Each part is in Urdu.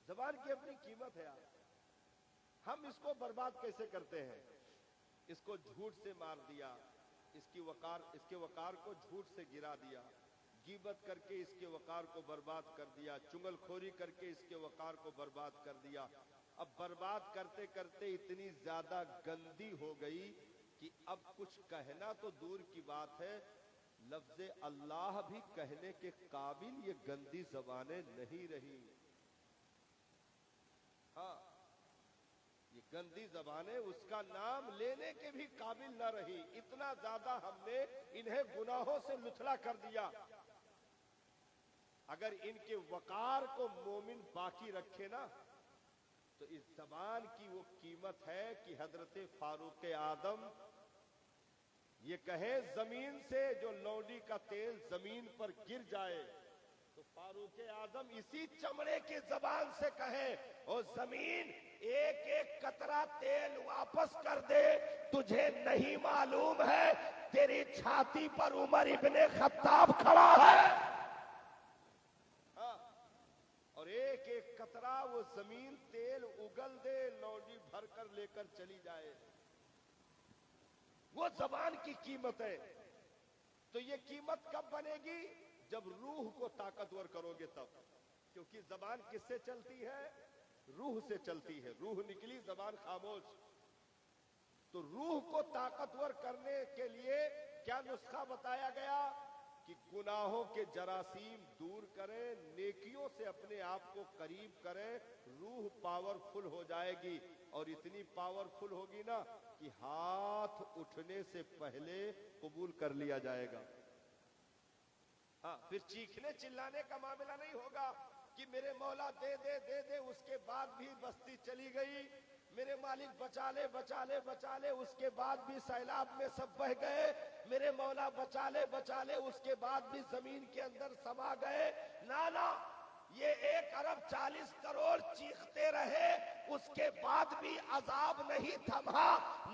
زبان کی اپنی قیمت ہے یار. ہم اس کو برباد کیسے کرتے ہیں؟ اس کو جھوٹ سے مار دیا، اس کے وقار کو جھوٹ سے گرا دیا، غیبت کر کے اس کے وقار کو برباد کر دیا، چغل خوری کر کے اس کے وقار کو برباد کر دیا. اب برباد کرتے کرتے اتنی زیادہ گندی ہو گئی کہ اب کچھ کہنا تو دور کی بات ہے، لفظ اللہ بھی کہنے کے قابل یہ گندی زبانیں نہیں رہی. ہاں، یہ گندی زبانیں اس کا نام لینے کے بھی قابل نہ رہی. اتنا زیادہ ہم نے انہیں گناہوں سے لتھڑا کر دیا. اگر ان کے وقار کو مومن باقی رکھے نا تو اس زبان کی وہ قیمت ہے کہ حضرت فاروق اعظم یہ کہے زمین سے جو لونڈی کا تیل زمین پر گر جائے تو فاروق اعظم اسی چمڑے کی زبان سے کہے او زمین ایک ایک قطرہ تیل واپس کر دے، تجھے نہیں معلوم ہے تیری چھاتی پر عمر ابن خطاب کھڑا ہے. اور ایک ایک قطرہ وہ زمین تیل اگل دے، لونڈی بھر کر لے کر چلی جائے. وہ زبان کی قیمت ہے. تو یہ قیمت کب بنے گی؟ جب روح کو طاقتور کرو گے تب. کیونکہ زبان کس سے چلتی ہے؟ روح سے چلتی ہے. روح نکلی، زبان خاموش. تو روح کو طاقتور کرنے کے لیے کیا نسخہ بتایا گیا کہ گناہوں کے جراثیم دور کریں، نیکیوں سے اپنے آپ کو قریب کریں، روح پاورفل ہو جائے گی. اور اتنی پاورفل ہوگی نا کہ ہاتھ اٹھنے سے پہلے قبول کر لیا جائے گا. ہاں، پھر چیخنے چلانے کا معاملہ نہیں ہوگا کہ میرے مولا دے دے دے دے، اس کے بعد بھی بستی چلی گئی، میرے مالک بچا لے بچا لے بچا لے، اس کے بعد بھی سیلاب میں سب بہ گئے، میرے مولا بچا لے بچا لے، اس کے بعد بھی زمین کے اندر سما گئے. نانا، یہ 1,40,40,000 چیختے رہے، اس کے بعد بھی عذاب نہیں تھما،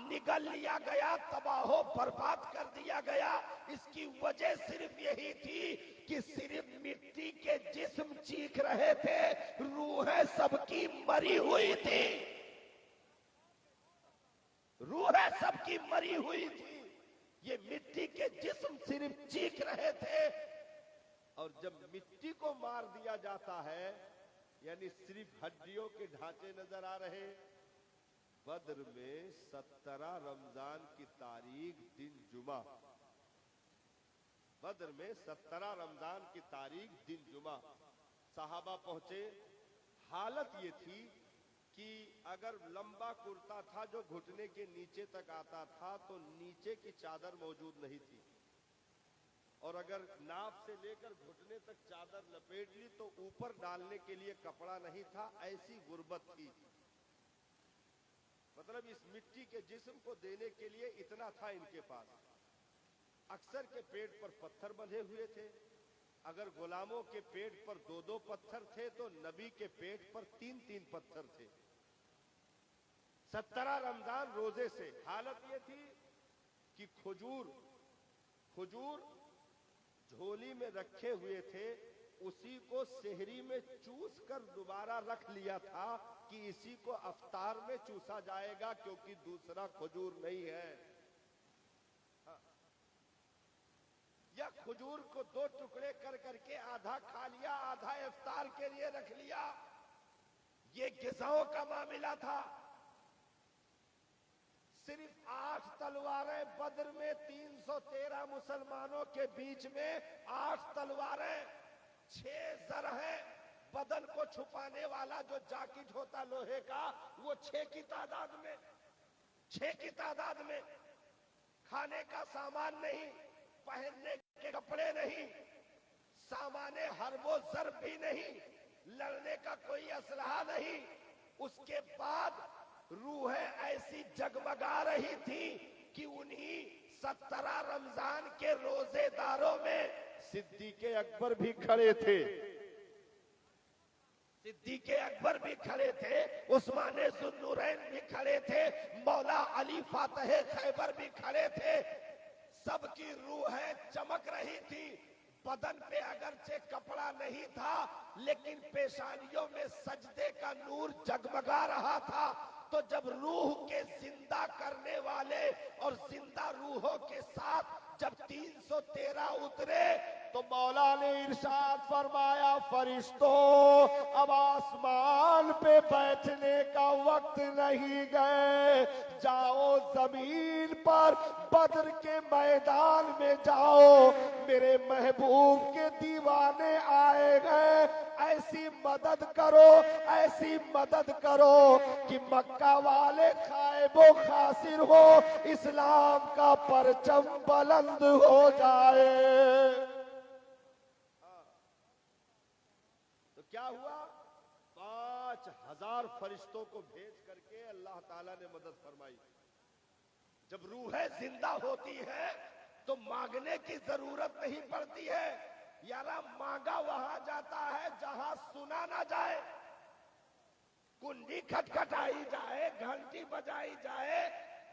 نگل لیا گیا، تباہ و برباد کر دیا گیا. اس کی وجہ صرف یہی تھی کہ صرف مٹی کے جسم چیخ رہے تھے، روحیں سب کی مری ہوئی تھی. روحیں سب کی مری ہوئی تھی. یہ مٹی کے جسم صرف چیخ رہے تھے. اور جب مٹی کو مار دیا جاتا ہے یعنی صرف ہڈیوں کے ڈھانچے نظر آ رہے. بدر میں 17 رمضان کی تاریخ دن جمعہ، بدر میں 17 رمضان کی تاریخ دن جمعہ صحابہ پہنچے. حالت یہ تھی کہ اگر لمبا کرتا تھا جو گھٹنے کے نیچے تک آتا تھا تو نیچے کی چادر موجود نہیں تھی، اور اگر ناف سے لے کر گھٹنے تک چادر لپیٹ لی تو اوپر ڈالنے کے لیے کپڑا نہیں تھا. ایسی غربت تھی. مطلب اس مٹی کے جسم کو دینے کے لیے اتنا تھا ان کے پاس. اکثر کے پیٹ پر پتھر بندھے ہوئے تھے. اگر غلاموں کے پیٹ پر 2 پتھر تھے تو نبی کے پیٹ پر 3 پتھر تھے. 17 رمضان روزے سے حالت یہ تھی کہ کھجور جھولی میں رکھے ہوئے تھے، اسی کو سحری میں چوس کر دوبارہ رکھ لیا تھا کہ اسی کو افطار میں چوسا جائے گا کیونکہ دوسرا کھجور نہیں ہے. یا کھجور کو 2 ٹکڑے کر کر کے آدھا کھا لیا، آدھا افطار کے لیے رکھ لیا. یہ غذاؤں کا معاملہ تھا. صرف 8 تلواریں بدر میں 313 مسلمانوں کے بیچ میں 8 تلواریں، 6 زر ہیں. بدن کو چھپانے والا جو جاکٹ ہوتا لوہے کا وہ 6 کی تعداد میں، 6 کی تعداد میں. کھانے کا سامان نہیں، پہننے کے کپڑے نہیں، سامان حرب و ضرب بھی نہیں، لڑنے کا کوئی اسلحہ نہیں. اس کے بعد روحیں ایسی جگمگا رہی تھی کہ انہی 17 رمضان کے روزے داروں میں صدیق اکبر بھی کھڑے تھے، صدیق اکبر بھی کھڑے تھے، عثمان ذو النورین بھی کھڑے تھے، مولا علی فاتح خیبر بھی کھڑے تھے. سب کی روحیں چمک رہی تھی. بدن پہ اگرچہ کپڑا نہیں تھا لیکن پیشانیوں میں سجدے کا نور جگمگا رہا تھا. تو جب روح کے زندہ کرنے والے اور زندہ روحوں کے ساتھ جب 313 اترے تو مولا نے ارشاد فرمایا فرشتوں اب آسمان پہ بیٹھنے کا وقت نہیں گئے, جاؤ زمین پر بدر کے میدان میں جاؤ, میرے محبوب کے دیوانے آئے گئے, ایسی مدد کرو ایسی مدد کرو کہ مکہ والے خائب و خاسر ہو, اسلام کا پرچم بلند ہو جائے. تو کیا ہوا؟ 5000 فرشتوں کو بھیج کر کے اللہ تعالیٰ نے مدد فرمائی. جب روحیں زندہ ہوتی ہے تو مانگنے کی ضرورت نہیں پڑتی ہے. یارا مانگا وہاں جاتا ہے جہاں سنا نہ جائے, کنڈی کھٹکھٹائی جائے, گھنٹی بجائی جائے,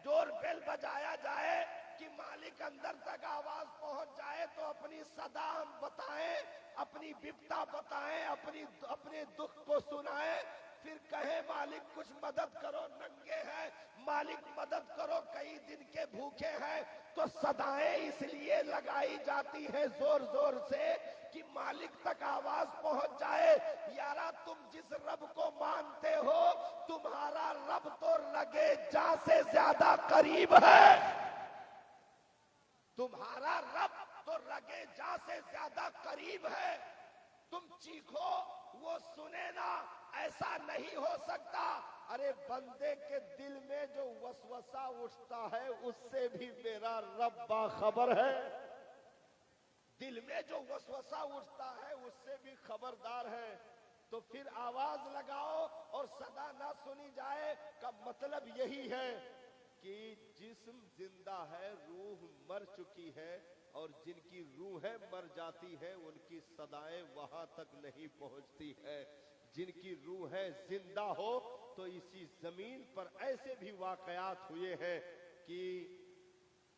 ڈور بیل بجایا جائے کہ مالک اندر تک آواز پہنچ جائے تو اپنی صدا ہم بتائیں, اپنی بپتا بتائیں, اپنے دکھ کو سنائیں, پھر کہے مالک کچھ مدد کرو ننگے ہیں, مالک مدد کرو کئی دن کے بھوکے ہیں. تو صدائیں اس لیے لگائی جاتی ہیں زور زور سے کہ مالک تک آواز پہنچ جائے. یارا تم جس رب کو مانتے ہو تمہارا رب تو لگے جا سے زیادہ قریب ہے, تمہارا رب تو لگے جا سے زیادہ قریب ہے. تم چیخو وہ سنے نا, ایسا نہیں ہو سکتا. ارے بندے کے دل میں جو وسوسہ اٹھتا ہے اس سے بھی میرا رب باخبر ہے. دل میں جو وسوسہ اٹھتا ہے اس سے بھی خبردار ہے. تو پھر آواز لگاؤ اور صدا نہ سنی جائے کا مطلب یہی ہے کہ جسم زندہ ہے, روح مر چکی ہے, اور جن کی روحیں مر جاتی ہیں ان کی صدائیں وہاں تک نہیں پہنچتی ہے. جن کی روحیں زندہ ہو تو اسی زمین پر ایسے بھی واقعات ہوئے ہیں کہ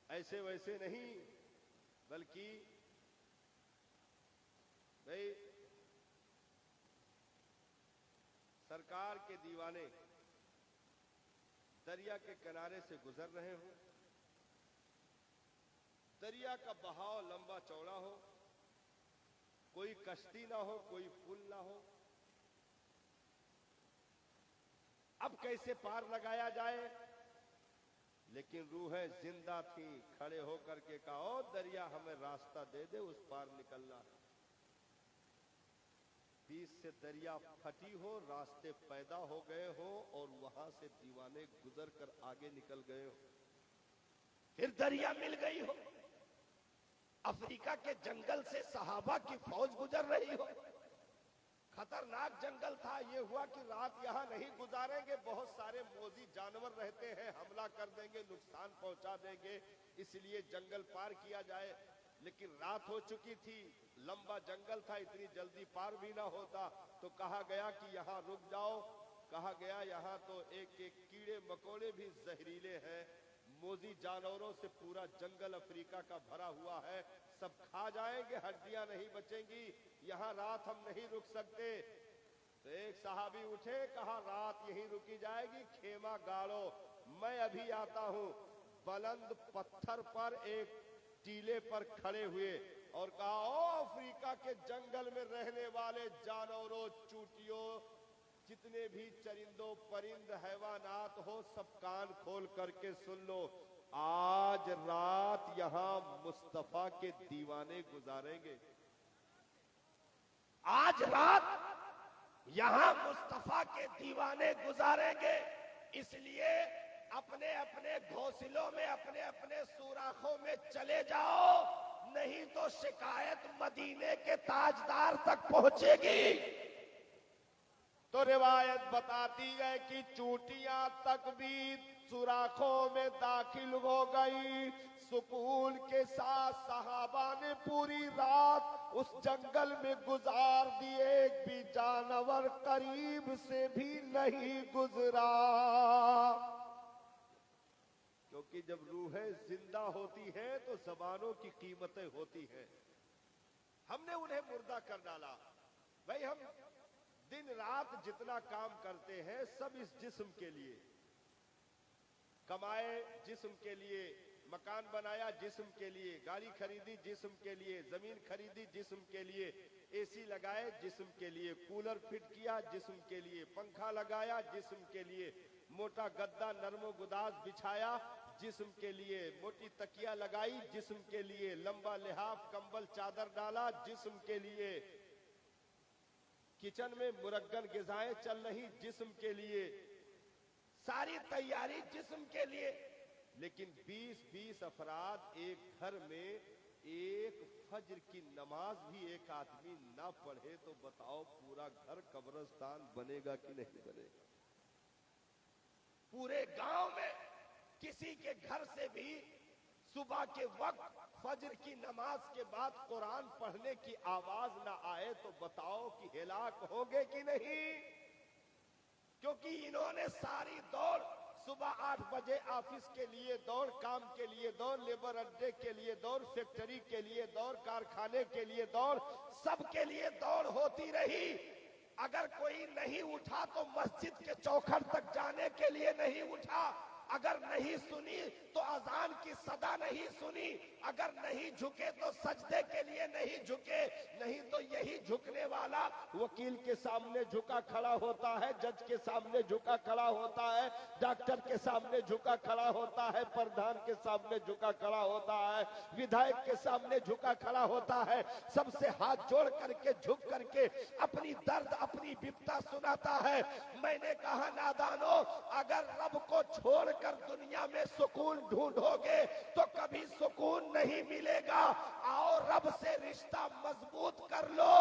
ایسے ویسے نہیں بلکہ بھئی سرکار کے دیوانے دریا کے کنارے سے گزر رہے ہوں, دریا کا بہاؤ لمبا چوڑا ہو, کوئی کشتی نہ ہو, کوئی پل نہ ہو. اب کیسے پار لگایا جائے؟ لیکن روحیں زندہ تھی, کھڑے ہو کر کے کہا او دریا ہمیں راستہ دے دے, اس پار نکلنا. بیچ سے دریا پھٹی ہو, راستے پیدا ہو گئے ہو اور وہاں سے دیوانے گزر کر آگے نکل گئے ہو. پھر دریا مل گئی ہو, افریقہ کے جنگل سے صحابہ کی فوج گزر رہی ہو, خطرناک جنگل تھا. یہ ہوا کہ رات یہاں نہیں گزاریں گے, بہت سارے موذی جانور رہتے ہیں, حملہ کر دیں گے, نقصان پہنچا دیں گے, اس لیے جنگل پار کیا جائے. لیکن رات ہو چکی تھی, لمبا جنگل تھا, اتنی جلدی پار بھی نہ ہوتا. تو کہا گیا کہ یہاں رک جاؤ. کہا گیا یہاں تو ایک ایک کیڑے مکوڑے بھی زہریلے ہیں, موذی جانوروں سے پورا جنگل افریقہ کا بھرا ہوا ہے, سب کھا جائیں گے, ہڈیاں نہیں بچیں گی, یہاں رات ہم نہیں رک سکتے. تو ایک صحابی اٹھے, کہا رات یہیں رکی جائے گی, خیمہ گاڑو, میں ابھی آتا ہوں. بلند پتھر پر ایک ٹیلے پر کھڑے ہوئے اور کہا او افریقہ کے جنگل میں رہنے والے جانوروں, چوٹیوں, جتنے بھی چرندوں پرند حیوانات ہو, سب کان کھول کر کے سن لو, آج رات یہاں مصطفیٰ کے دیوانے گزاریں گے. آج رات یہاں مصطفیٰ کے دیوانے گزاریں گے. اس لیے اپنے اپنے گھونسلوں میں, اپنے اپنے سوراخوں میں چلے جاؤ, نہیں تو شکایت مدینے کے تاجدار تک پہنچے گی. تو روایت بتاتی ہے کہ چوٹیاں تک بھی سوراخوں میں داخل ہو گئی. سکون کے ساتھ صحابہ نے پوری رات اس جنگل میں گزار دی, ایک بھی جانور قریب سے بھی نہیں گزرا. کیونکہ جب روحیں زندہ ہوتی ہیں تو زبانوں کی قیمتیں ہوتی ہیں. ہم نے انہیں مردہ کر ڈالا. بھائی ہم دن رات جتنا کام کرتے ہیں سب اس جسم کے لیے. کمائے جسم کے لیے، مکان بنایا جسم کے لیے، گاڑی خریدی جسم کے لیے، زمین خریدی جسم کے لیے، اے سی لگائے جسم کے لیے، کولر فٹ کیا جسم کے لیے، پنکھا لگایا جسم کے لیے، موٹا گدا نرم و گداز بچھایا جسم کے لیے، موٹی تکیہ لگائی جسم کے لیے، لمبا لحاف کمبل چادر ڈالا جسم کے لیے، کچن میں مرگن غذائیں چل رہی جسم کے لیے، ساری تیاری جسم کے لیے. لیکن 20 افراد ایک گھر میں ایک فجر کی نماز بھی ایک آدمی نہ پڑھے تو بتاؤ پورا گھر قبرستان بنے گا کہ نہیں بنے گا؟ پورے گاؤں میں کسی کے گھر سے بھی صبح کے وقت فجر کی نماز کے بعد قرآن پڑھنے کی آواز نہ آئے تو بتاؤ کہ ہلاک ہوگے کہ نہیں؟ کیونکہ انہوں نے ساری دوڑ، صبح 8 بجے آفس کے لیے دوڑ، کام کے لیے دوڑ، لیبر اڈے کے لیے دوڑ، فیکٹری کے لیے دوڑ، کارخانے کے لیے دوڑ، سب کے لیے دوڑ ہوتی رہی. اگر کوئی نہیں اٹھا تو مسجد کے چوکھٹ تک جانے کے لیے نہیں اٹھا، اگر نہیں سنی تو اذان کی صدا نہیں سنی، اگر نہیں جھکے تو سجدے کے لیے نہیں جھکے. نہیں تو یہی جھکنے والا وکیل کے سامنے جھکا کھڑا ہوتا ہے، جج کے سامنے جھکا کھڑا ہوتا ہے، ڈاکٹر کے سامنے جھکا کھڑا ہوتا ہے، پردھان کے سامنے جھکا کھڑا ہوتا ہے، ودھائک کے سامنے جھکا کھڑا ہوتا ہے، سب سے ہاتھ جوڑ کر کے جھک کر کے اپنی درد اپنی بپتا سناتا ہے. میں نے کہا نادانو، اگر رب کو چھوڑ کر دنیا میں سکون ڈھونڈو گے تو کبھی سکون نہیں ملے گا. آؤ رب سے رشتہ مضبوط کر لو.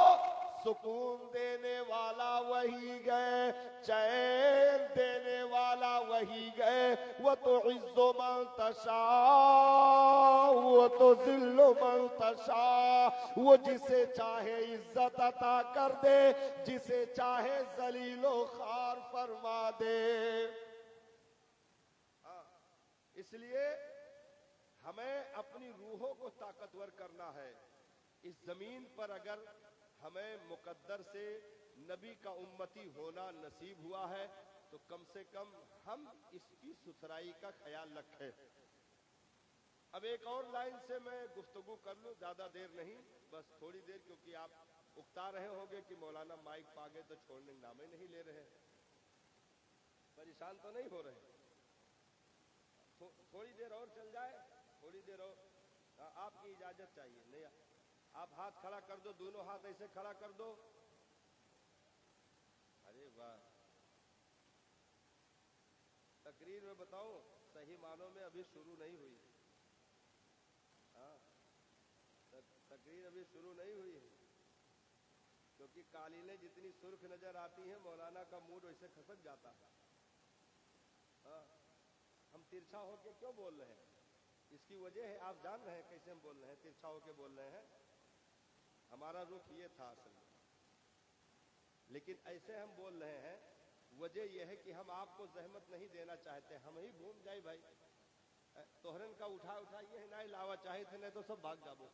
سکون دینے والا وہی گئے، چین دینے والا وہی گئے. وہ تو عز من تشاء وہ تو ذل من تشاء، وہ جسے چاہے عزت عطا کر دے، جسے چاہے ذلیل و خوار فرما دے. اس لیے ہمیں اپنی روحوں کو طاقتور کرنا ہے. اس زمین پر اگر ہمیں مقدر سے نبی کا امتی ہونا نصیب ہوا ہے تو کم سے کم ہم اس کی ستھرائی کا خیال رکھیں. اب ایک اور لائن سے میں گفتگو کر لوں، زیادہ دیر نہیں، بس تھوڑی دیر، کیونکہ آپ اکتا رہے ہوں گے کہ مولانا مائک پا گئے تو چھوڑنے نامے نہیں لے رہے. پریشان تو نہیں ہو رہے؟ تھوڑی دیر اور چل جائے، تھوڑی دیر اور. آپ کی اجازت چاہیے. نہیں، آپ ہاتھ کھڑا کر دو، دونوں ہاتھ ایسے کھڑا کر دو. ارے واہ. تقریر میں بتاؤں صحیح معنوں میں ابھی شروع نہیں ہوئی. تقریر ابھی شروع نہیں ہوئی ہے، کیونکہ قالینیں جتنی سرخ نظر آتی ہیں مولانا کا موڈ ویسے کھسک جاتا ہے. ہم ترچھا ہو کے کیوں بول رہے ہیں؟ اس کی وجہ ہے، آپ جان رہے ہیں کیسے ہم بول رہے ہیں، ترچھا ہو کے بول رہے ہیں. ہمارا رخ یہ تھا اصل میں، لیکن ایسے ہم بول رہے ہیں. وجہ یہ ہے کہ ہم آپ کو زحمت نہیں دینا چاہتے. ہم ہی گھوم جائے بھائی، توہرن کا اٹھا یہ ہے نہ علاوہ چاہے تھے، نہیں تو سب بھاگ جاؤ.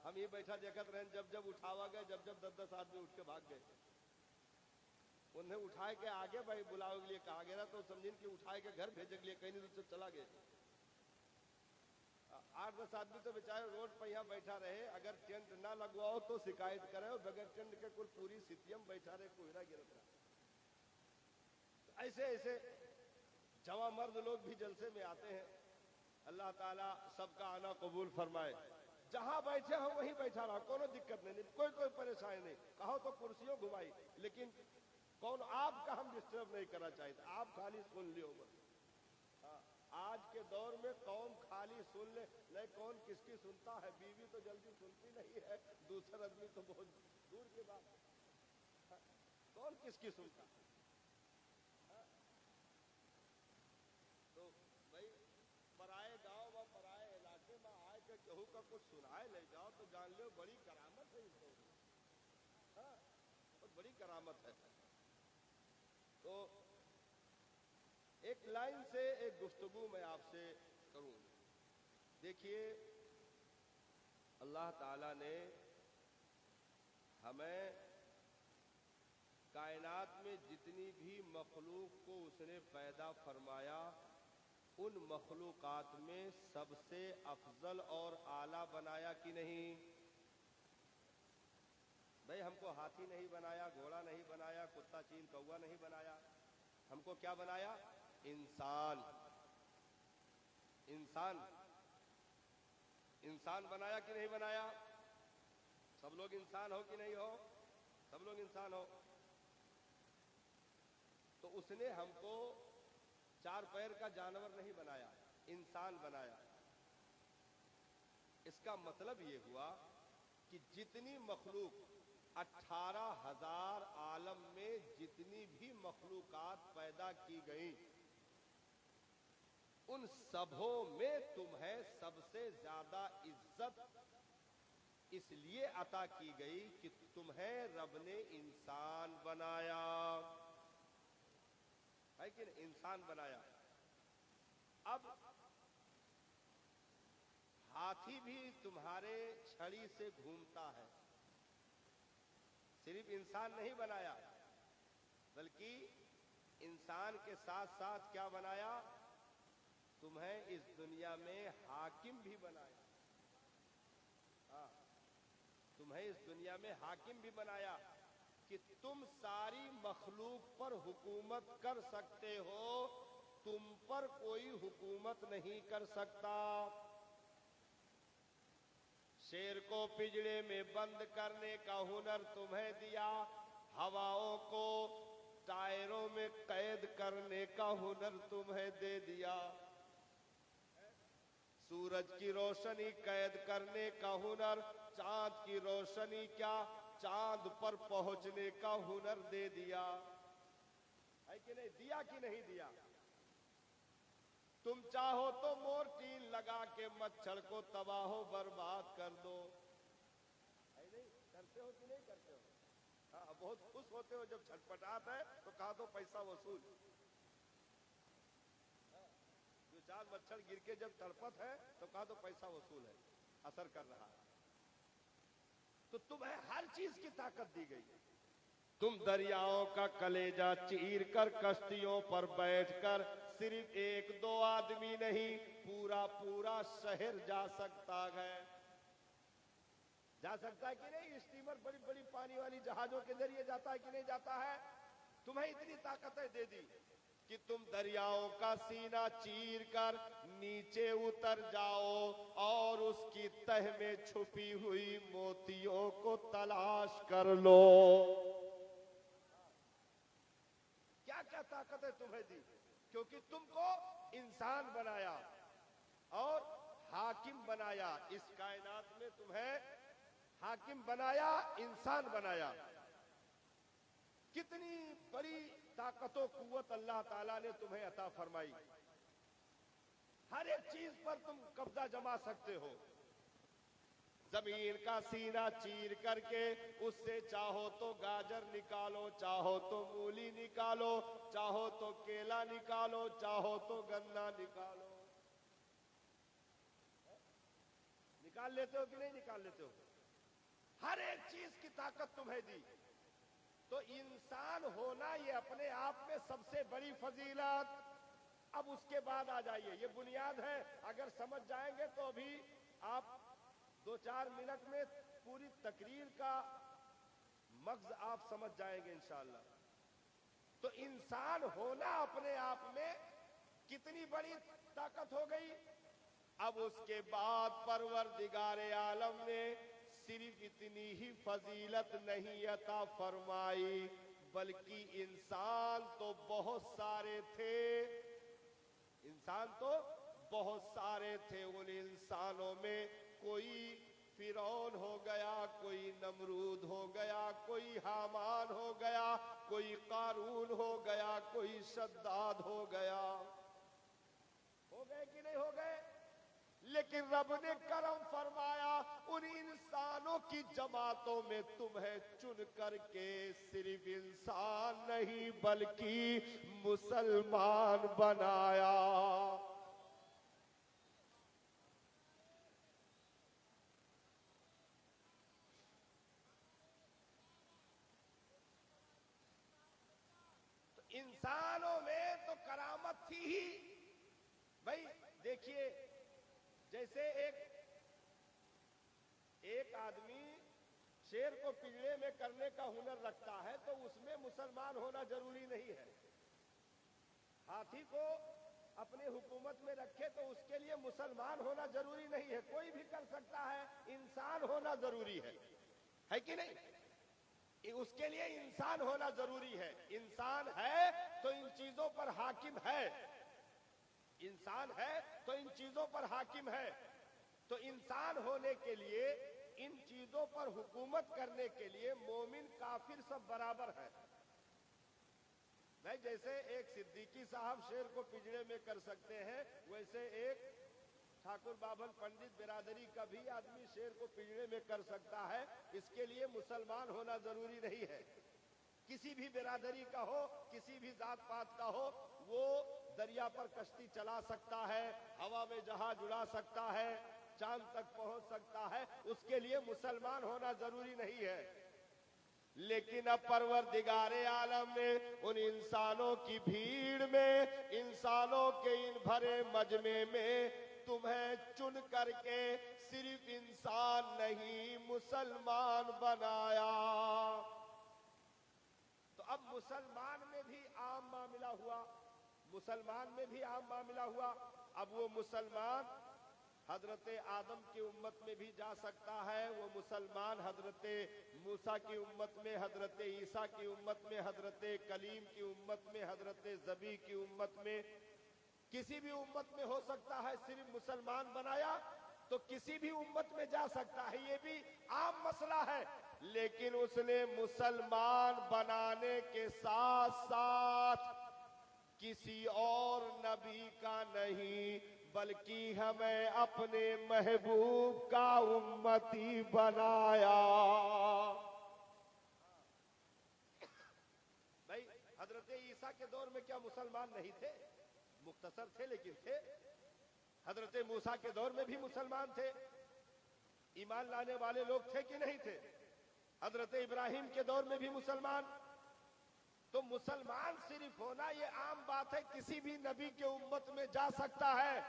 ہم یہ بیٹھا دیکھت رہے، جب جب اٹھاوا گئے، جب جب 10 آدمی اٹھ کے بھاگ گئے. انہیں اٹھائے کے آگے بھائی بلاؤ کے لیے کہا گیا تو سمجھیں کہ اٹھائے کے گھر بھیجنے کے لیے کہیں نہیں تو چلا گئے. 8-10 آدمی تو بیچارے روڈ پر یہاں بیٹھا رہے. اگر ٹینٹ نہ لگواؤ تو شکایت کرے، اور بغیر ٹینٹ کے کل پوری ستیم بیٹھا رہے، کوئی نہ گرتا. ایسے ایسے جوان مرد لوگ بھی جلسے میں آتے ہیں. اللہ تعالیٰ سب کا آنا قبول فرمائے. جہاں بیٹھے ہوں وہیں بیٹھا رہا، کوئی دقت نہیں، کوئی پریشانی نہیں. کہو تو کرسیوں گھمائی، لیکن کون آپ کا ہم ڈسٹرب نہیں کرنا چاہتے. آپ خالی سن لیو بس. آج کے دور میں قوم خالی سن لے، نہیں کون کس کی سنتا ہے. بیوی تو جلدی سنتی نہیں ہے، دوسرا آدمی تو بہت دور کی بات. کون کس کی سنتا. تو بھائی پرائے گاؤں و پرائے علاقے میں آئے کہ کہوں کا کچھ سنائے لے جاؤ تو جان لو بڑی کرامت ہے. اس کو بہت بڑی کرامت ہے. تو ایک لائن سے ایک گفتگو میں آپ سے کروں. دیکھیے اللہ تعالیٰ نے ہمیں کائنات میں جتنی بھی مخلوق کو اس نے پیدا فرمایا، ان مخلوقات میں سب سے افضل اور اعلیٰ بنایا کہ نہیں؟ بھئی ہم کو ہاتھی نہیں بنایا، گھوڑا نہیں بنایا، کتا چین کوا نہیں بنایا، ہم کو کیا بنایا؟ انسان۔ انسان انسان بنایا کہ نہیں بنایا؟ سب لوگ انسان ہو کہ نہیں ہو؟ سب لوگ انسان ہو۔ تو اس نے ہم کو چار پیر کا جانور نہیں بنایا، انسان بنایا۔ اس کا مطلب یہ ہوا کہ جتنی مخلوق 18,000 عالم میں جتنی بھی مخلوقات پیدا کی گئیں، ان سبوں میں تمہیں سب سے زیادہ عزت اس لیے عطا کی گئی کہ تمہیں رب نے انسان بنایا، ہے کہ نہیں؟ انسان بنایا۔ اب ہاتھی بھی تمہارے چھڑی سے گھومتا ہے، صرف انسان نہیں بنایا، بلکہ انسان کے ساتھ ساتھ کیا بنایا؟ تمہیں اس دنیا میں حاکم بھی بنایا۔ ہاں، تمہیں اس دنیا میں حاکم بھی بنایا کہ تم ساری مخلوق پر حکومت کر سکتے ہو، تم پر کوئی حکومت نہیں کر سکتا۔ شیر کو پنجرے میں بند کرنے کا ہنر تمہیں دیا، ہواؤں کو ٹائروں میں قید کرنے کا ہنر تمہیں دے دیا، سورج کی روشنی قید کرنے کا ہنر، چاند کی روشنی کیا چاند پر پہنچنے کا ہنر دے دیا، ہے کہ نہیں؟ دیا کہ نہیں دیا؟ تم چاہو تو مورٹین لگا کے مچھر کو تباہ و برباد کر دو، ہے نہیں؟ کرتے ہو کہ نہیں کرتے ہو؟ ہاں، بہت خوش ہوتے ہو جب چھٹپٹاتا ہے تو کہا دو پیسہ وصول۔ جو چار مچھر گر کے جب تڑپت ہے تو کہا دو پیسہ وصول ہے، اثر کر رہا ہے۔ تو تمہیں ہر چیز کی طاقت دی گئی، تم دریاؤں کا کلیجہ چیر کر کشتیوں پر بیٹھ کر صرف ایک دو آدمی نہیں، پورا پورا شہر جا سکتا ہے۔ جا سکتا ہے کہ نہیں؟ اسٹیمر بڑی بڑی پانی والی جہازوں کے ذریعے جاتا ہے کہ نہیں جاتا ہے؟ تمہیں اتنی طاقتیں دے دی کہ تم دریاؤں کا سینہ چیر کر نیچے اتر جاؤ اور اس کی تہ میں چھپی ہوئی موتیوں کو تلاش کر لو۔ کیا کیا طاقتیں تمہیں دی؟ کیونکہ تم کو انسان بنایا اور حاکم بنایا، اس کائنات میں تمہیں حاکم بنایا، انسان بنایا۔ کتنی بڑی طاقت و قوت اللہ تعالیٰ نے تمہیں عطا فرمائی، ہر ایک چیز پر تم قبضہ جما سکتے ہو۔ زمین کا سینہ چیر کر کے اس سے چاہو تو گاجر نکالو، چاہو تو مولی نکالو، چاہو تو کیلا نکالو، چاہو تو گنا نکالو۔ نکال لیتے ہو کہ نہیں نکال لیتے ہو؟ ہر ایک چیز کی طاقت تمہیں دی۔ تو انسان ہونا یہ اپنے آپ میں سب سے بڑی فضیلت۔ اب اس کے بعد آ جائیے، یہ بنیاد ہے، اگر سمجھ جائیں گے تو ابھی آپ 2-4 منٹ میں پوری تقریر کا مغز آپ سمجھ جائیں گے انشاءاللہ۔ تو انسان ہونا اپنے آپ میں کتنی بڑی طاقت ہو گئی۔ اب اس کے بعد پروردگار عالم نے صرف اتنی ہی فضیلت نہیں عطا فرمائی، بلکہ انسان تو بہت سارے تھے، انسان تو بہت سارے تھے۔ ان انسانوں میں کوئی فرعون ہو گیا، کوئی نمرود ہو گیا، کوئی حامان ہو گیا، کوئی قارون ہو گیا، کوئی شداد ہو گیا۔ ہو گئے کہ نہیں ہو گئے؟ لیکن رب نے کرم فرمایا، ان انسانوں کی جماعتوں میں تمہیں چن کر کے صرف انسان نہیں بلکہ مسلمان بنایا۔ انسانوں میں تو کرامت تھی ہی. بھائی دیکھیے جیسے ایک آدمی شیر کو پنجرے میں کرنے کا ہنر رکھتا ہے تو اس میں مسلمان ہونا ضروری نہیں ہے. ہاتھی کو اپنے حکومت میں رکھے تو اس کے لیے مسلمان ہونا ضروری نہیں ہے, کوئی بھی کر سکتا ہے, انسان ہونا ضروری ہے کہ نہیں؟ اس کے لیے انسان ہونا ضروری ہے. انسان ہے تو ان چیزوں پر حاکم ہے, انسان ہے تو ان چیزوں پر حاکم ہے. تو انسان ہونے کے لیے, ان چیزوں پر حکومت کرنے کے لیے مومن کافر سب برابر ہے. نہیں, جیسے ایک صدیقی صاحب شیر کو پنجرے میں کر سکتے ہیں, ویسے ایک ٹھاکر بابل پنڈت برادری کا بھی آدمی شیر کو پنجرے میں کر سکتا ہے. اس کے لیے مسلمان ہونا ضروری نہیں ہے. کسی بھی برادری کا ہو, کسی بھی ذات پات کا ہو, وہ دریا پر کشتی چلا سکتا ہے, ہوا میں جہاز اڑا سکتا ہے, چاند تک پہنچ سکتا ہے. اس کے لیے مسلمان ہونا ضروری نہیں ہے. لیکن اب پروردگار عالم نے ان انسانوں کی بھیڑ میں, انسانوں کے ان بھرے مجمع میں تمہیں چن کر کے صرف انسان نہیں مسلمان بنایا. تو اب مسلمان میں بھی عام معاملہ ہوا, مسلمان میں بھی عام معاملہ ہوا. اب وہ مسلمان حضرت آدم کی امت میں بھی جا سکتا ہے, وہ مسلمان حضرت موسیٰ کی امت میں, حضرت عیسیٰ کی امت میں, حضرت کلیم کی امت میں, حضرت ذبیح کی امت میں, کسی بھی امت میں ہو سکتا ہے. صرف مسلمان بنایا تو کسی بھی امت میں جا سکتا ہے, یہ بھی عام مسئلہ ہے. لیکن اس نے مسلمان بنانے کے ساتھ ساتھ کسی اور نبی کا نہیں, بلکہ ہمیں اپنے محبوب کا امتی بنایا. بھائی حضرت عیسیٰ کے دور میں کیا مسلمان نہیں تھے؟ مختصر تھے لیکن تھے. حضرت موسیٰ کے دور میں بھی مسلمان تھے, ایمان لانے والے لوگ تھے کہ نہیں تھے؟ حضرت ابراہیم کے دور میں بھی مسلمان. تو مسلمان صرف ہونا یہ عام بات ہے, کسی بھی نبی کے امت میں جا سکتا ہے.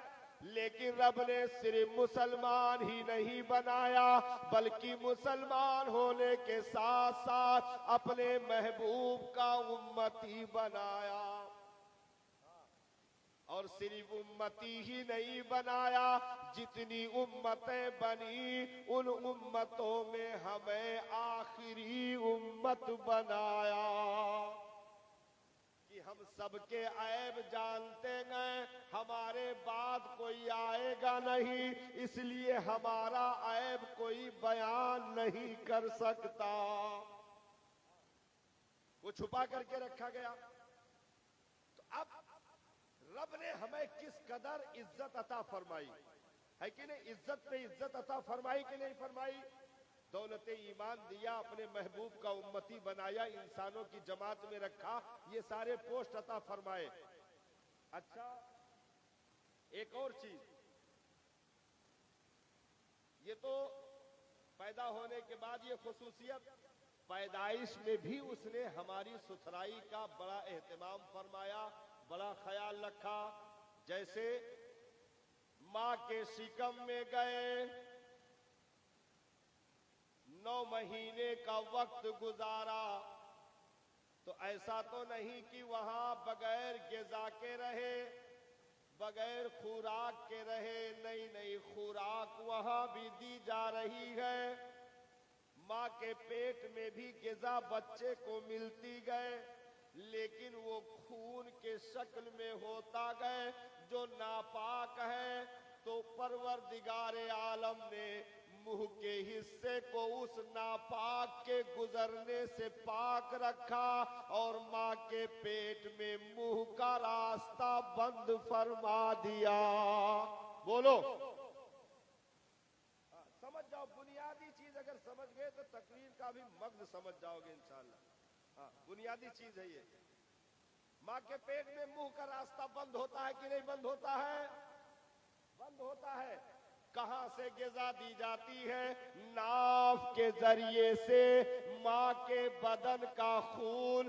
لیکن رب نے صرف مسلمان ہی نہیں بنایا, بلکہ مسلمان ہونے کے ساتھ ساتھ اپنے محبوب کا امتی بنایا. اور صرف امتی ہی نہیں بنایا, جتنی امتیں بنی ان امتوں میں ہمیں آخری امت بنایا. کہ ہم سب کے عیب جانتے گئے, ہمارے بعد کوئی آئے گا نہیں, اس لیے ہمارا عیب کوئی بیان نہیں کر سکتا. وہ چھپا کر کے رکھا گیا. تو اب رب نے ہمیں کس قدر عزت عطا فرمائی ہے کہ نہیں؟ عزت پہ عزت عطا فرمائی کہ نہیں فرمائی؟ دولت ایمان دیا, اپنے محبوب کا امتی بنایا, انسانوں کی جماعت میں رکھا, یہ سارے پوسٹ عطا فرمائے. اچھا ایک اور چیز, یہ تو پیدا ہونے کے بعد یہ خصوصیت, پیدائش میں بھی اس نے ہماری ستھرائی کا بڑا اہتمام فرمایا, بڑا خیال رکھا. جیسے ماں کے شکم میں گئے, 9 مہینے کا وقت گزارا, تو ایسا تو نہیں کہ وہاں بغیر غذا کے رہے, بغیر خوراک کے رہے. نہیں, خوراک وہاں بھی دی جا رہی ہے. ماں کے پیٹ میں بھی غذا بچے کو ملتی گئے, لیکن وہ خون کے شکل میں ہوتا گئے جو ناپاک ہے. تو پروردگار عالم نے منہ کے حصے کو اس ناپاک کے گزرنے سے پاک رکھا, اور ماں کے پیٹ میں منہ کا راستہ بند فرما دیا. بولو, سمجھ جاؤ, بنیادی چیز اگر سمجھ گئے تو تقریر کا بھی مغز سمجھ جاؤ گے انشاءاللہ. بنیادی چیز ہے یہ. ماں کے پیٹ میں منہ کا راستہ بند ہوتا ہے کہ نہیں بند ہوتا ہے؟ بند ہوتا ہے. کہاں سے غذا دی جاتی ہے؟ ناف کے ذریعے سے. ماں کے بدن کا خون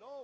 9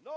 9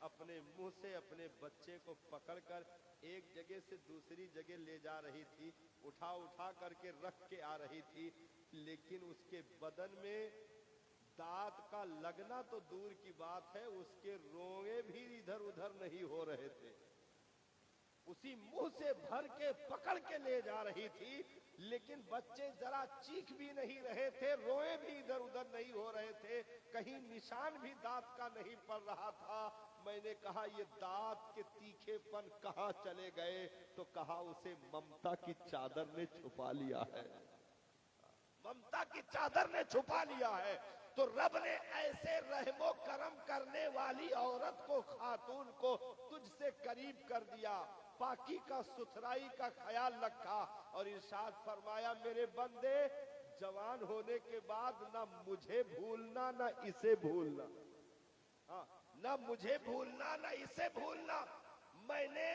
اپنے منہ سے اپنے بچے کو پکڑ کر ایک جگہ سے دوسری جگہ لے جا رہی تھی، اٹھا اٹھا کر کے رکھ کے آ رہی تھی، لیکن اس کے بدن میں دانت کا لگنا تو دور کی بات ہے، اس کے روئے بھی ادھر ادھر نہیں ہو رہے تھے۔ اسی منہ سے بھر کے پکڑ کے لے جا رہی تھی، لیکن بچے ذرا چیخ بھی نہیں رہے تھے، روئے بھی ادھر ادھر نہیں ہو رہے تھے، کہیں نشان بھی دانت کا نہیں پڑ رہا تھا۔ میں نے کہا یہ دانت کے تیکھے پن کہاں چلے گئے؟ تو کہا اسے ممتا کی چادر نے چھپا لیا ہے، ممتا کی چادر نے چھپا لیا ہے۔ تو رب نے ایسے رحم و کرم کرنے والی عورت کو، خاتون کو تجھ سے قریب کر دیا، پاکی کا ستھرائی کا خیال رکھا، اور ارشاد فرمایا میرے بندے جوان ہونے کے بعد نہ مجھے بھولنا نہ اسے بھولنا، ہاں نہ مجھے بھولنا نہ اسے بھولنا۔ میں نے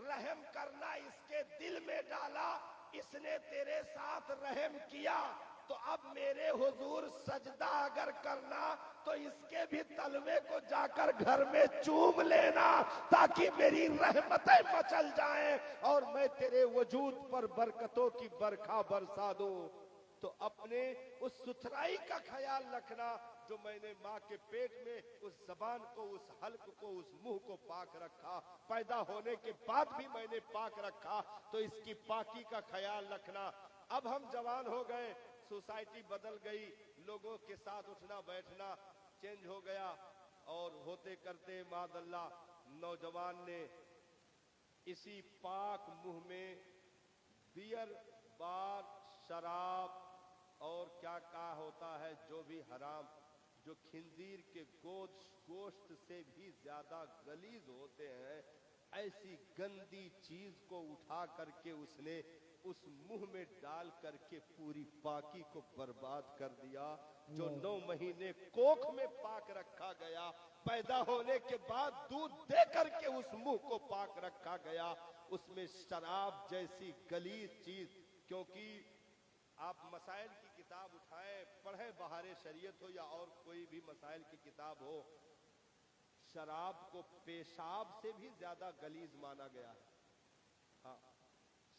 رحم کرنا اس کے دل میں ڈالا، اس نے تیرے ساتھ رحم کیا، تو اب میرے حضور سجدہ اگر کرنا تو اس کے بھی تلوے کو جا کر گھر میں چوم لینا، تاکہ میری رحمتیں مچل جائیں اور میں تیرے وجود پر برکتوں کی برکھا برسا دوں۔ تو اپنے اس ستھرائی کا خیال رکھنا، جو میں نے ماں کے پیٹ میں اس زبان کو، اس حلق کو، اس منہ کو پاک رکھا، پیدا ہونے کے بعد بھی میں نے پاک رکھا، تو اس کی پاکی کا خیال رکھنا۔ اب ہم جوان ہو گئے، سوسائٹی بدل گئی، لوگوں کے ساتھ اٹھنا بیٹھنا چینج ہو گیا، اور ہوتے کرتے معاذ اللہ نوجوان نے اسی پاک منہ میں بیئر بار، شراب اور کیا کہا ہوتا ہے جو بھی حرام، جو خنزیر کے گوشت سے بھی زیادہ غلیظ ہوتے ہیں، ایسی گندی چیز کو اٹھا کر کے اس نے اس منہ میں ڈال کر کے پوری پاکی کو برباد کر دیا۔ جو 9 مہینے کوکھ میں پاک رکھا گیا، پیدا ہونے کے بعد دودھ دے کر کے اس منہ کو پاک رکھا گیا، اس میں شراب جیسی غلیظ چیز، کیونکہ آپ مسائل کی کتاب اٹھائیں، پڑھیں، بہار شریعت ہو یا اور کوئی بھی مسائل کی کتاب ہو، شراب کو پیشاب سے بھی زیادہ غلیظ مانا گیا ہے۔ ہاں،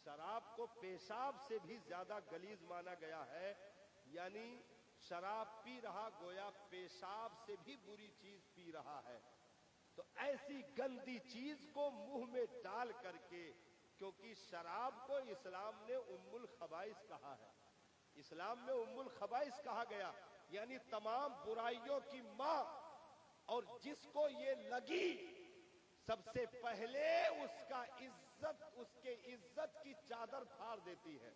شراب کو پیشاب سے بھی زیادہ غلیظ مانا گیا ہے، یعنی شراب پی رہا گویا پیشاب سے بھی بری چیز پی رہا ہے۔ تو ایسی گندی چیز کو منہ میں ڈال کر کے، کیونکہ شراب کو اسلام نے ام الخبائث کہا ہے، اسلام میں ام الخبائث کہا گیا، یعنی تمام برائیوں کی ماں، اور جس کو یہ لگی سب سے پہلے اس کا عزت، اس کے عزت کی چادر پھاڑ دیتی ہے۔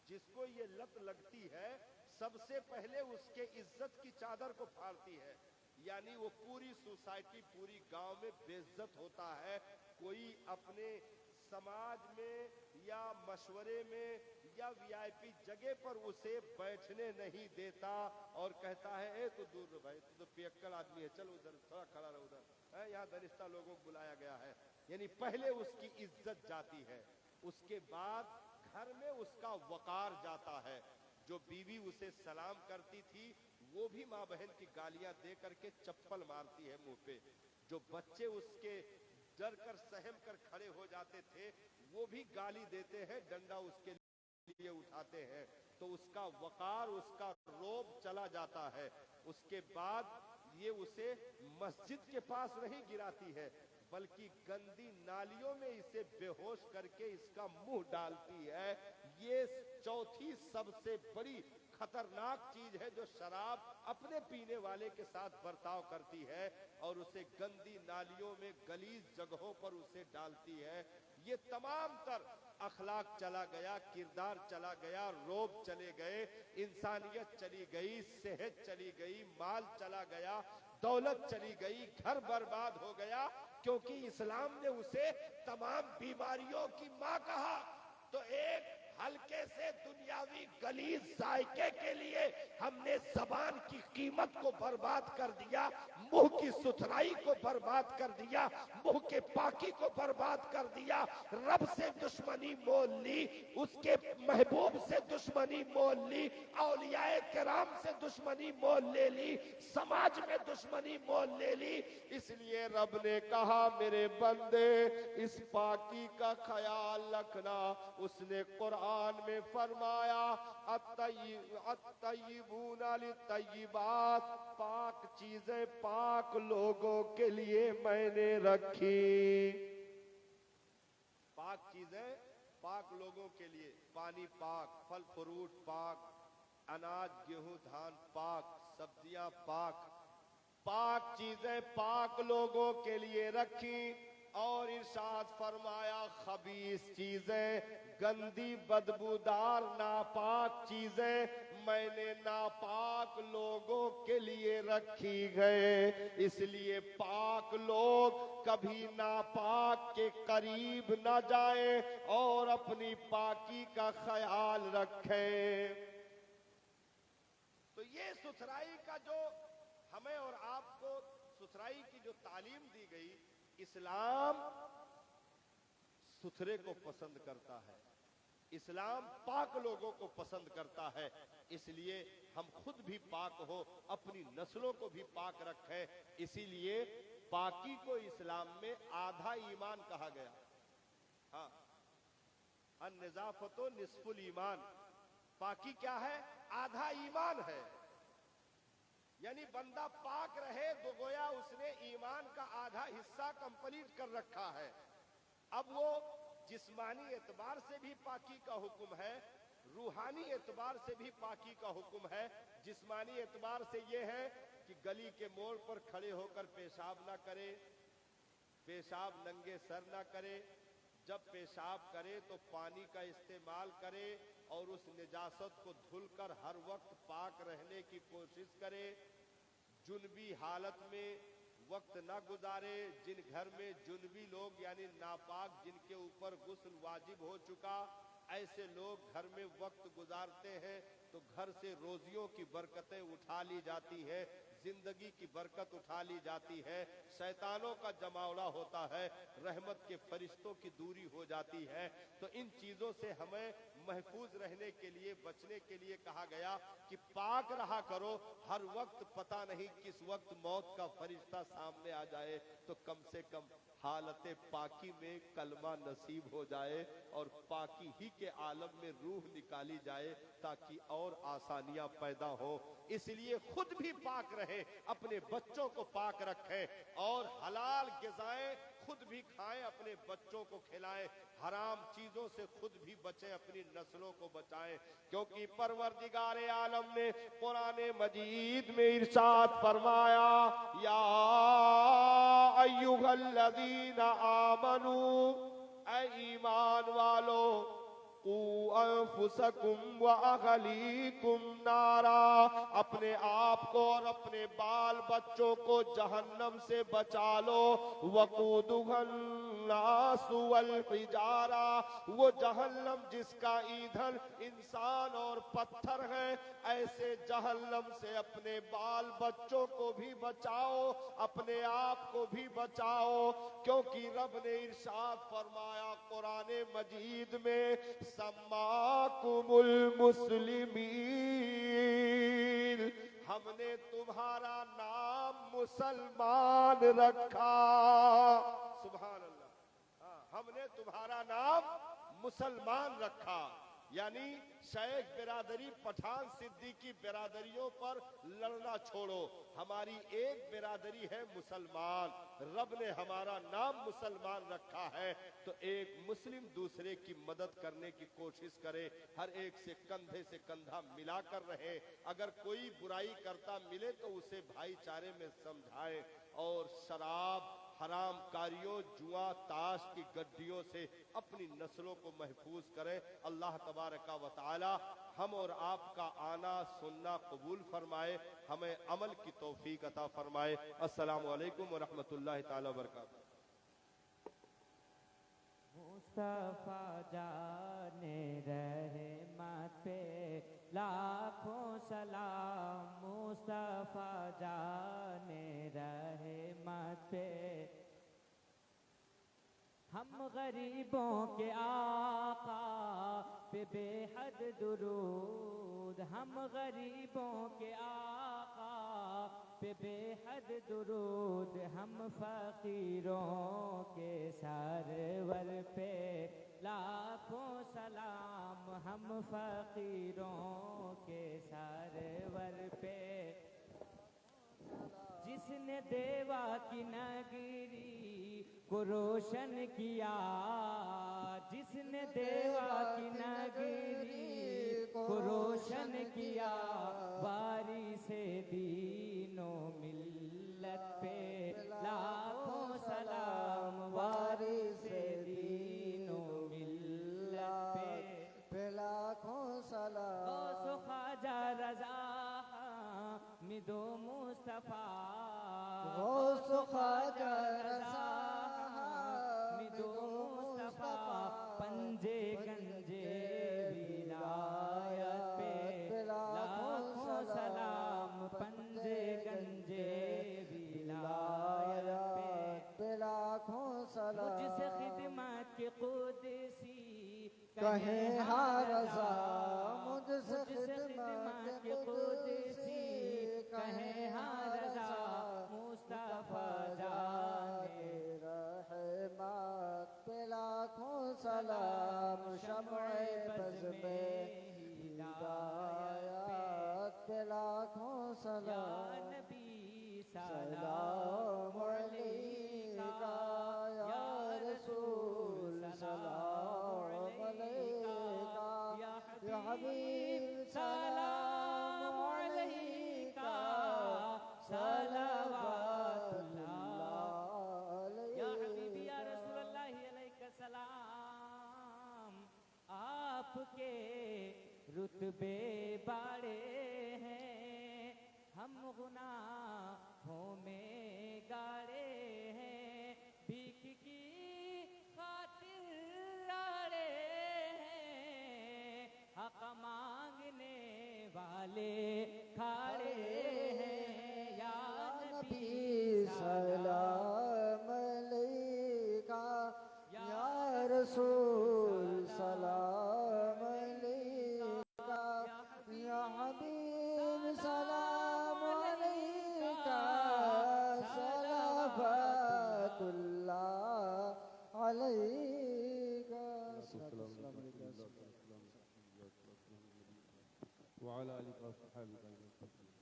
جس کو یہ لت لگتی ہے سب سے پہلے اس کے عزت کی چادر کو پھاڑتی ہے، یعنی وہ پوری سوسائٹی، پوری گاؤں میں بے عزت ہوتا ہے۔ کوئی اپنے سماج میں یا مشورے میں یا وی آئی پی جگہ پر اسے بیٹھنے نہیں دیتا، اور کہتا ہے اے تو دور رہو بھائی، تو پیکڑ آدمی ہے، چلو ادھر تھوڑا کھڑا رہو، ادھر یہاں درستہ لوگوں کو بلایا گیا ہے۔ یعنی پہلے اس کی عزت جاتی ہے، اس کے بعد گھر میں اس کا وقار جاتا ہے۔ جو بیوی اسے سلام کرتی تھی وہ بھی ماں بہن کی گالیاں دے کر کے چپل مارتی ہے منہ پہ، جو بچے اس کے ڈر کر سہم کر کھڑے ہو جاتے تھے وہ بھی گالی دیتے ہیں، ڈنڈا اس کے لیے اٹھاتے ہیں، تو اس کا وقار، اس کا روب چلا جاتا ہے۔ اس کے بعد یہ اسے مسجد کے پاس نہیں گراتی ہے، بلکہ گندی نالیوں میں اسے بے ہوش کر کے اس کا منہ ڈالتی ہے۔ یہ چوتھی سب سے بڑی خطرناک چیز ہے جو شراب اپنے پینے والے کے ساتھ برتاؤ کرتی ہے، اور اسے گندی نالیوں میں غلیظ جگہوں پر اسے ڈالتی ہے۔ یہ تمام تر اخلاق چلا گیا، کردار چلا گیا، روب چلے گئے، انسانیت چلی گئی، صحت چلی گئی، مال چلا گیا، دولت چلی گئی، گھر برباد ہو گیا، کیونکہ اسلام نے اسے تمام بیماریوں کی ماں کہا۔ تو ایک ہلکے سے دنیاوی غلیظ ذائقے کے لیے ہم نے زبان کی قیمت کو برباد کر دیا، منہ کی ستھرائی کو برباد کر دیا، منہ کے پاکی کو برباد کر دیا، رب سے دشمنی مول لی، اس کے محبوب سے دشمنی مول لی، اولیاء کرام سے دشمنی مول لے لی، سماج میں دشمنی مول لے لی۔ اس لیے رب نے کہا میرے بندے اس پاکی کا خیال رکھنا۔ اس نے قرآن میں فرمایا الطیبون للطیبات، پاک چیزیں پاک لوگوں کے لیے میں نے رکھی۔ پاک چیزیں پاک لوگوں کے لیے، پانی پاک، پھل فروٹ پاک، اناج گیہوں دھان پاک، سبزیاں پاک، پاک چیزیں پاک لوگوں کے لیے رکھی۔ اور ارشاد فرمایا خبیث چیزیں، گندی بدبودار ناپاک چیزیں میں نے ناپاک لوگوں کے لیے رکھی گئے۔ اس لیے پاک لوگ کبھی ناپاک کے قریب نہ جائیں اور اپنی پاکی کا خیال رکھیں۔ تو یہ ستھرائی کا جو ہمیں اور آپ کو ستھرائی کی جو تعلیم دی گئی، اسلام ستھرے کو پسند کرتا ہے، اسلام پاک لوگوں کو پسند کرتا ہے۔ اس لیے ہم خود بھی پاک ہو، اپنی نسلوں کو بھی پاک رکھیں۔ اسی لیے پاکی کو اسلام میں آدھا ایمان کہا گیا۔ ہاں، النظافت نصف الایمان، پاکی کیا ہے؟ آدھا ایمان ہے۔ یعنی بندہ پاک رہے تو گویا اس نے ایمان کا آدھا حصہ کمپلیٹ کر رکھا ہے۔ اب وہ جسمانی اعتبار سے بھی پاکی کا حکم ہے، روحانی اعتبار سے بھی پاکی کا حکم ہے۔ جسمانی اعتبار سے یہ ہے کہ گلی کے موڑ پر کھڑے ہو کر پیشاب نہ کرے، پیشاب ننگے سر نہ کرے، جب پیشاب کرے تو پانی کا استعمال کرے اور اس نجاست کو دھل کر ہر وقت پاک رہنے کی کوشش کرے۔ جنبی حالت میں وقت نہ گزارے۔ جن گھر میں جنبی لوگ یعنی ناپاک جن کے اوپر غسل واجب ہو چکا، ایسے لوگ گھر میں وقت گزارتے ہیں تو گھر سے روزیوں کی برکتیں اٹھا لی جاتی ہے، زندگی کی برکت اٹھا لی جاتی ہے، شیطانوں کا جماوڑا ہوتا ہے، رحمت کے فرشتوں کی دوری ہو جاتی ہے۔ تو ان چیزوں سے ہمیں محفوظ رہنے کے لیے، بچنے کے لیے کہا گیا کہ پاک رہا کرو۔ ہر وقت پتہ نہیں کس وقت موت کا فرشتہ سامنے آ جائے، تو کم سے کم حالت پاکی میں کلمہ نصیب ہو جائے اور پاکی ہی کے عالم میں روح نکالی جائے تاکہ اور آسانیاں پیدا ہو۔ اس لیے خود بھی پاک رہیں، اپنے بچوں کو پاک رکھیں اور حلال غذائیں خود بھی کھائیں، اپنے بچوں کو کھلائیں، حرام چیزوں سے خود بھی بچیں، اپنی نسلوں کو بچائیں۔ کیونکہ پروردگار عالم نے قرآن مجید میں ارشاد فرمایا یا ایھا الذین آمنوا، اے ایمان والو، قوا انفسکم واہلیکم نارا، اپنے آپ کو اور اپنے بال بچوں کو جہنم سے بچا لو۔ وقودھا الناس والحجارہ، وہ جہنم جس کا ایندھن انسان اور پتھر ہے، ایسے جہنم سے اپنے بال بچوں کو بھی بچاؤ، اپنے آپ کو بھی بچاؤ۔ کیونکہ رب نے ارشاد فرمایا قرآن مجید میں سماکم المسلمین، ہم نے تمہارا نام مسلمان رکھا۔ سبحان اللہ، ہم نے تمہارا نام مسلمان رکھا۔ یعنی شیخ برادری، پٹھان صدیقی برادریوں پر لڑنا چھوڑو، ہماری ایک برادری ہے مسلمان، رب نے ہمارا نام مسلمان رکھا ہے۔ تو ایک مسلم دوسرے کی مدد کرنے کی کوشش کرے، ہر ایک سے کندھے سے کندھا ملا کر رہے، اگر کوئی برائی کرتا ملے تو اسے بھائی چارے میں سمجھائے، اور شراب، حرام کاریوں، جوا، تاش کی گڈیوں سے اپنی نسلوں کو محفوظ کرے۔ اللہ تبارک و تعالی ہم اور آپ کا آنا سننا قبول فرمائے، ہمیں عمل کی توفیق عطا فرمائے۔ السلام علیکم ورحمۃ اللہ تعالی وبرکاتہ۔ مصطفیٰ جانے رحمت پہ لاکھوں سلام، مصطفیٰ جانے رحمت پہ ہم غریبوں کے آقا پہ بے حد درود، ہم غریبوں کے آقا پہ بے حد درود، ہم فقیروں کے سرور پہ لاکھوں سلام، ہم فقیروں کے سرور پہ جس نے دیوا کی نگری کو روشن کیا، جس نے دیوا کی نگری کو روشن کیا، وارث دین و ملت پہ لاکھوں سلام، وارث دین و ملت پہ لاکھوں سلام، غوث و خواجہ رضا حامد و مصطفیٰ، غوث و خواجہ رضا حامد و مصطفیٰ، پنجے گنجے ولایت پہ لاکھوں سلام، پنجے گنجے ولایت پہ لاکھوں سلام، مجھ سے خدمت کے قدسی کہیں ہاں رضا، مجھ سے خدمت کے قدسی کہیں ہاں رضا، مصطفیٰ جانے رحمت پہ لاکھوں سلام، شمع بز میں ہدایت پہ لاکھوں سلام، یا نبی سلام علیکہ یا رسول، سلام علیکہ یا حبیب، سلام علیکہ، صلوات اللہ یا حبیبی یا رسول اللہ علیہ السلام، آپ کے رتبے بڑے ہیں، ہم گناہوں میں گاڑے ہیں، بھیک کی خاطر لاڑے ہیں، حق مانگنے والے کھڑے ہیں، یا نبی سلام علیکہ یا رسول، سلام علیکہ یا حبیب، سلام علیکہ، صلوات اللہ علیکہ، وعلى آلك وصحبك أجمعين.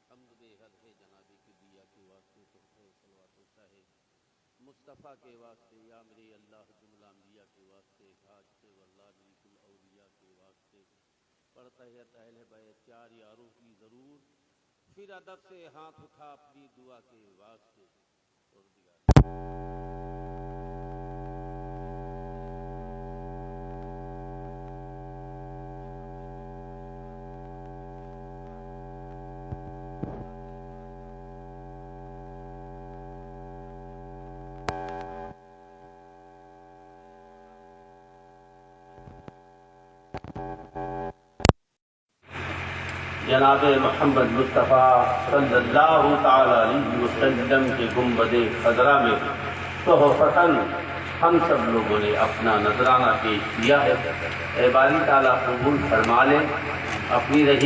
حمد بے حد ہے جنابی کی دیا کے واسطے تحفہ صلوات و شاہ مصطفیٰ کے واسطے، یا میرے اللہ جملہ انبیاء کے واسطے، حاج سے واللہ ملک الاولیاء کے واسطے، پڑھتا ہے اہل بیت چار یاروں کی ضرور، پھر ادب سے ہاتھ اٹھا اپنی دعا کے واسطے اور دیا جناب محمد مصطفیٰ صلی اللہ تعالی علیہ وسلم کے گنبد خضرا میں تحفتاً ہم سب لوگوں نے اپنا نذرانہ پیش کیا ہے۔ اے باری تعالیٰ قبول فرما لے، اپنی رحیم